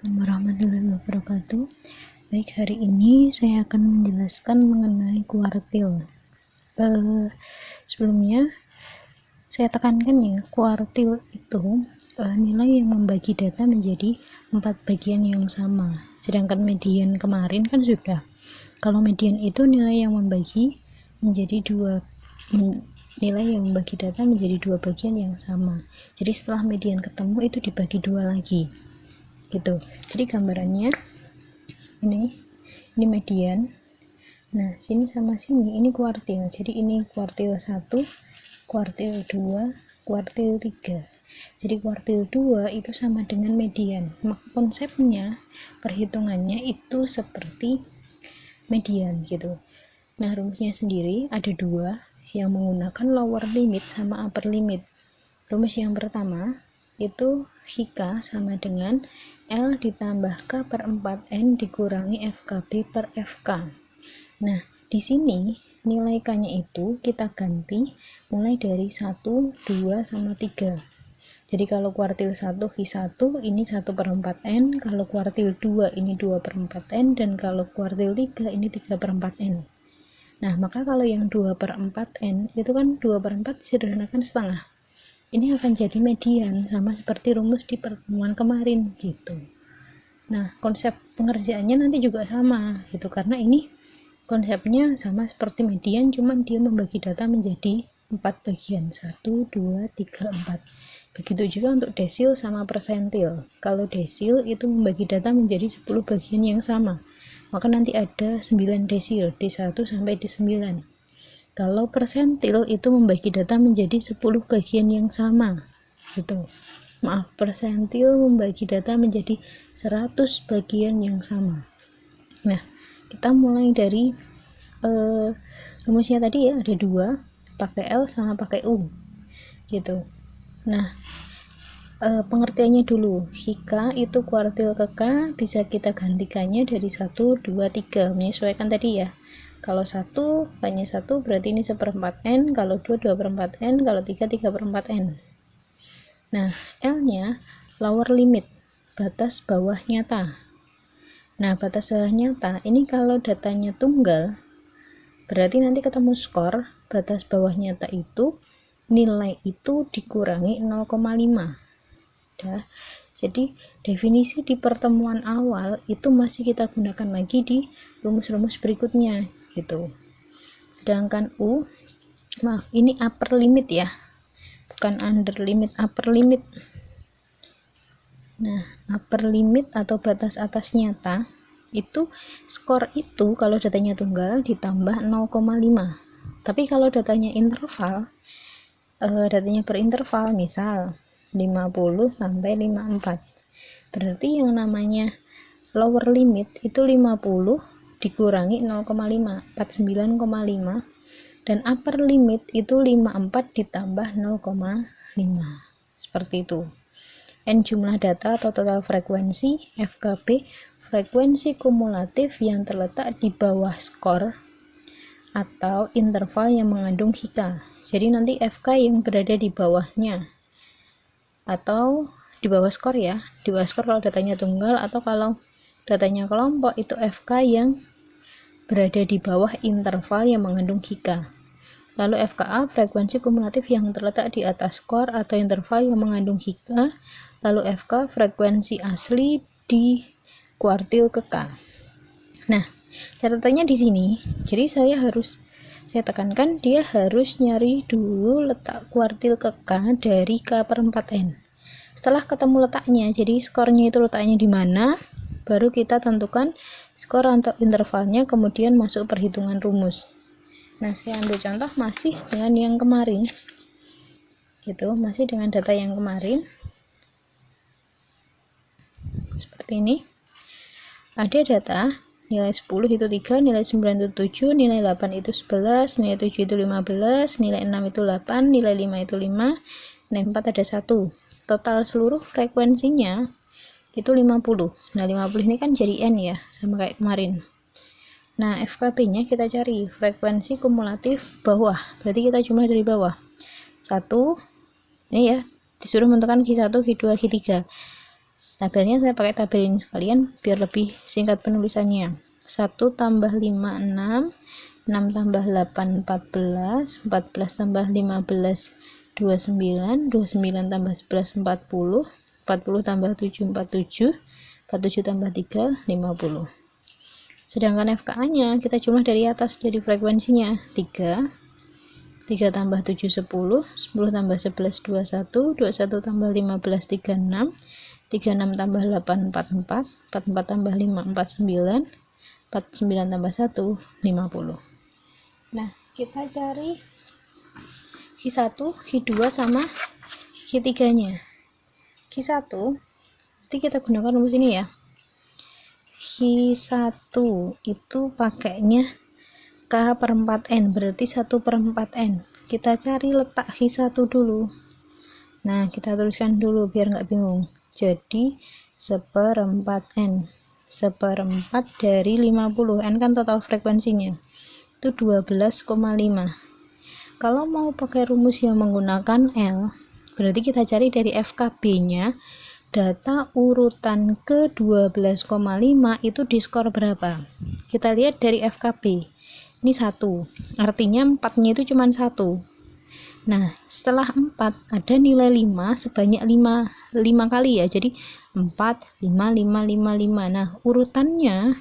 Assalamualaikum warahmatullahi wabarakatuh. Baik, hari ini saya akan menjelaskan mengenai kuartil. Sebelumnya saya tekankan ya, kuartil itu nilai yang membagi data menjadi 4 bagian yang sama. Sedangkan median kemarin kan sudah. Kalau median itu nilai yang membagi data menjadi 2 bagian yang sama. Jadi setelah median ketemu itu dibagi 2 lagi. Gitu. Jadi gambarannya ini median. Nah, sini sama sini ini kuartil. Jadi ini kuartil 1, kuartil 2, kuartil 3. Jadi kuartil 2 itu sama dengan median. Konsepnya, perhitungannya itu seperti median gitu. Nah, rumusnya sendiri ada 2 yang menggunakan lower limit sama upper limit. Rumus yang pertama itu HIKA sama dengan L ditambah K per 4N dikurangi FKB per FK. Nah, di sini nilai K-nya itu kita ganti mulai dari 1, 2, sama 3. Jadi kalau kuartil 1 Hi1 ini 1 per 4N, kalau kuartil 2 ini 2 per 4N, dan kalau kuartil 3 ini 3 per 4N. Nah, maka kalau yang 2 per 4N itu kan 2 per 4 disederhanakan setengah. Ini akan jadi median, sama seperti rumus di pertemuan kemarin gitu. Nah, konsep pengerjaannya nanti juga sama gitu, karena ini konsepnya sama seperti median, cuman dia membagi data menjadi 4 bagian, 1, 2, 3, 4. Begitu juga untuk desil sama persentil. Kalau desil itu membagi data menjadi 10 bagian yang sama, maka nanti ada 9 desil, D1 sampai D9. Kalau persentil itu membagi data menjadi 10 bagian yang sama gitu. Persentil membagi data menjadi 100 bagian yang sama. Nah, kita mulai dari rumusnya tadi ya, ada 2, pakai L sama pakai U gitu. Nah, pengertiannya dulu, HIKA itu kuartil ke K bisa kita gantikannya dari 1, 2, 3 menyesuaikan tadi ya. Kalau 1 K-nya 1 berarti ini 1/4N, kalau 2 2/4N, kalau 3 3/4N. Nah, L-nya lower limit, batas bawah nyata. Nah, batas bawah nyata ini kalau datanya tunggal berarti nanti ketemu skor, batas bawah nyata itu nilai itu dikurangi 0,5. Jadi definisi di pertemuan awal itu masih kita gunakan lagi di rumus-rumus berikutnya gitu. Sedangkan ini upper limit ya, bukan under limit, upper limit. Nah, upper limit atau batas atas nyata itu skor itu kalau datanya tunggal ditambah 0,5. Tapi kalau datanya interval, datanya berinterval, misal 50 sampai 54, berarti yang namanya lower limit itu 50 dikurangi 0,5, 49,5, dan upper limit itu 54 ditambah 0,5, seperti itu. N jumlah data atau total frekuensi, FKB frekuensi kumulatif yang terletak di bawah skor atau interval yang mengandung HIKA. Jadi nanti FK yang berada di bawahnya atau di bawah skor ya, di bawah skor kalau datanya tunggal, atau kalau datanya kelompok itu FK yang berada di bawah interval yang mengandung HIKA. Lalu FKA frekuensi kumulatif yang terletak di atas skor atau interval yang mengandung HIKA. Lalu FK frekuensi asli di kuartil ke K. Nah, catatannya di sini. Jadi saya tekankan dia harus nyari dulu letak kuartil ke K dari K per 4N. Setelah ketemu letaknya, jadi skornya itu letaknya di mana, baru kita tentukan skor atau intervalnya, kemudian masuk perhitungan rumus. Nah, saya ambil contoh masih dengan yang kemarin gitu, masih dengan data yang kemarin seperti ini. Ada data nilai 10 itu 3, nilai 9 itu 7, nilai 8 itu 11, nilai 7 itu 15, nilai 6 itu 8, nilai 5 itu 5, nilai 4 ada 1. Total seluruh frekuensinya itu 50. Nah, 50 ini kan jadi N ya, sama kayak kemarin. Nah, FKB-nya kita cari frekuensi kumulatif bawah, berarti kita jumlah dari bawah. 1, ini ya, disuruh menentukan Q1, Q2, Q3. Tabelnya saya pakai tabel ini sekalian biar lebih singkat penulisannya. 1 tambah 5 6, 6 tambah 8 14, 14 tambah 15 29, 29 tambah 11 40, 40 tambah 7 47, 47 tambah 3 50. Sedangkan FKA-nya kita jumlah dari atas, jadi frekuensinya 3, 3 tambah 7 10, 10 tambah 11 21, 21 tambah 15 36, 36 tambah 8 44, 44 tambah 5 49, 49 tambah 1 50. Nah, kita cari Q1, Q2 sama Q3-nya. Q1 nanti kita gunakan rumus ini ya. Q1 itu pakainya K per 4N, berarti 1/4N. Kita cari letak Q1 dulu. Nah, kita tuliskan dulu biar nggak bingung. Jadi 1/4N, 1/4 dari 50. N kan total frekuensinya, itu 12,5. Kalau mau pakai rumus yang menggunakan L, berarti kita cari dari FKB-nya, data urutan ke 12,5 itu diskor berapa. Kita lihat dari FKB, ini 1, artinya 4-nya itu cuma 1. Nah, setelah 4 ada nilai 5 sebanyak 5 kali ya, jadi 4, 5, 5, 5, 5. Nah, urutannya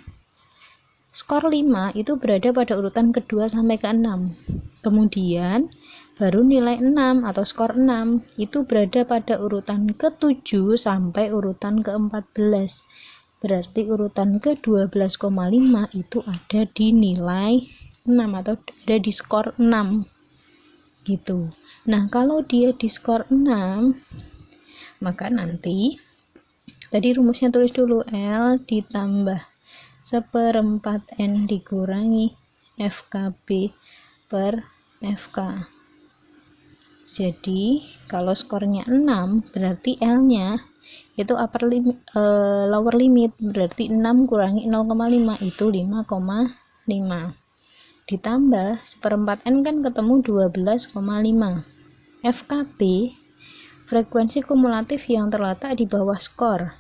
skor 5 itu berada pada urutan kedua sampai ke 6. Kemudian baru nilai 6 atau skor 6 itu berada pada urutan ke-7 sampai urutan ke-14. Berarti urutan ke-12,5 itu ada di nilai 6 atau ada di skor 6 gitu. Nah, kalau dia di skor 6, maka nanti tadi rumusnya tulis dulu, L ditambah 1/4N dikurangi FKB per FK. Jadi kalau skornya 6 berarti L-nya itu lower limit, berarti 6 kurangi 0,5 itu 5,5. Ditambah 1/4N kan ketemu 12,5. FKB frekuensi kumulatif yang terletak di bawah skor.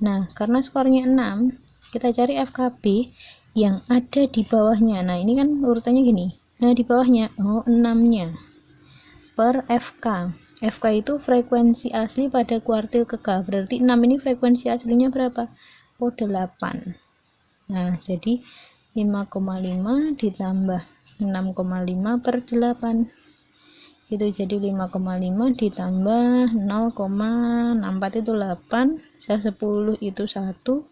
Nah, karena skornya 6, kita cari FKB yang ada di bawahnya. Nah, ini kan urutannya gini. Nah, di bawahnya 6-nya per FK. FK itu frekuensi asli pada kuartil ke K. Berarti 6 ini frekuensi aslinya berapa? 8. Nah, jadi 5,5 ditambah 6,5 per 8. Itu jadi 5,5 ditambah 0,64 itu 8, 10 itu 1,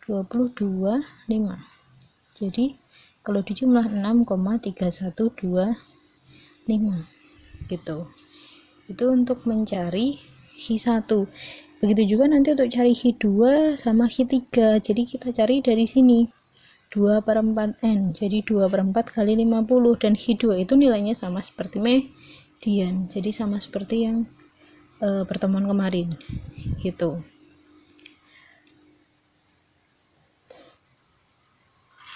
22, 5. Jadi kalau dijumlah 6,3125 gitu. Itu untuk mencari Q1. Begitu juga nanti untuk cari Q2 sama Q3. Jadi kita cari dari sini 2/4N, jadi 2/4 kali 50, dan Q2 itu nilainya sama seperti median, jadi sama seperti yang pertemuan kemarin gitu.